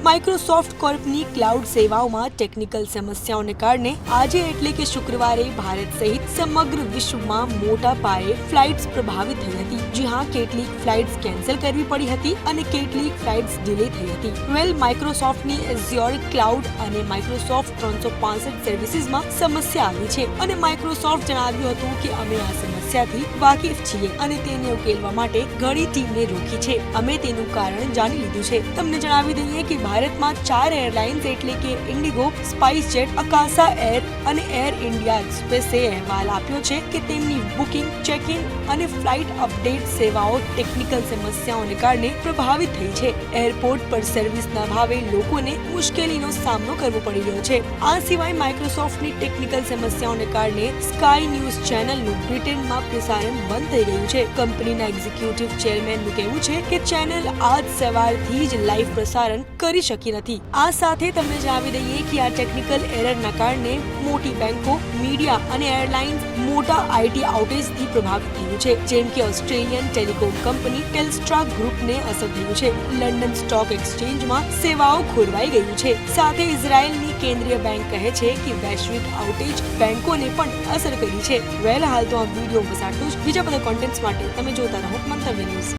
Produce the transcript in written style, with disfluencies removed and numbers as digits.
Microsoft કોર્પની cloud સેવાઓમાં technical સમસ્યાઓને કારણે આજે એટલે કે શુક્રવારે ભારત સહિત સમગ્ર વિશ્વમાં મોટા પાયે ફ્લાઇટ્સ પ્રભાવિત થઈ હતી। જી હા, કેટલીક ફ્લાઇટ્સ કેન્સલ કરવી પડી હતી અને કેટલીક ફ્લાઇટ્સ ડિલે થઈ હતી। માઇક્રોસોફ્ટની એઝ્યોર ક્લાઉડ અને માઇક્રોસોફ્ટ 365 સર્વિસીસમાં સમસ્યા આવી છે અને માઇક્રોસોફ્ટ જણાવ્યું હતું કે અમે આ સમસ્યાથી વાકેફ છીએ અને તેને ઉકેલવા માટે ઘણી ટીમને રોકી છે। અમે તેનું કારણ જાણી લીધું છે। તમને જણાવી દઈએ કે ભારતમાં 4 એરલાઇન્સ એટલે કે ઇન્ડિગો, સ્પાઇસજેટ, અકાશા એર અને એર ઇન્ડિયા એક્સપ્રેસે અહેવાલ આપ્યો છે કે તેમની બુકિંગ, ચેક-ઇન અને ફ્લાઇટ અપડેટ સેવાઓ ટેકનિકલ સમસ્યાઓને કારણે પ્રભાવિત થઈ છે। એરપોર્ટ પર સર્વિસના ભાવે લોકોને મુશ્કેલીનો સામનો કરવો પડી રહ્યો છે। આ સિવાય માઇક્રોસોફ્ટની ટેકનિકલ સમસ્યાઓને કારણે સ્કાય ન્યૂઝ ચેનલનું બ્રિટનમાં પ્રસારણ બંધ થઈ ગયું છે। કંપનીના એક્ઝિક્યુટિવ ચેરમેનનું કહેવું છે કે ચેનલ આજ સવારથી જ લાઈવ પ્રસારણ કરી શકી નથી। આ સાથે તમને જણાવી દઈએ કે આ ટેકનિકલ એરરના કારણે મોટી બેંકો, મીડિયા અને એરલાઇન્સ મોટા આઈટી આઉટેજથી પ્રભાવિત થયું છે, જેમ કે ઓસ્ટ્રેલિયન ટેલિકોમ કંપની ટેલ્સ્ટ્રા ગ્રુપને અસર થયું છે। લંડન સ્ટોક એક્સચેન્જમાં સેવાઓ ખોરવાઈ ગયું છે। સાથે ઇઝરાયેલની કેન્દ્રીય બેંક કહે છે કે વૈશ્વિક આઉટેજ બેંકોને પણ અસર કરી છે। હાલ તો આ વિડીયો બસ આટલું જ। બીજા બધા કોન્ટેન્ટ્સ માટે તમે જોતા રહો મંતવ્ય ન્યૂઝ।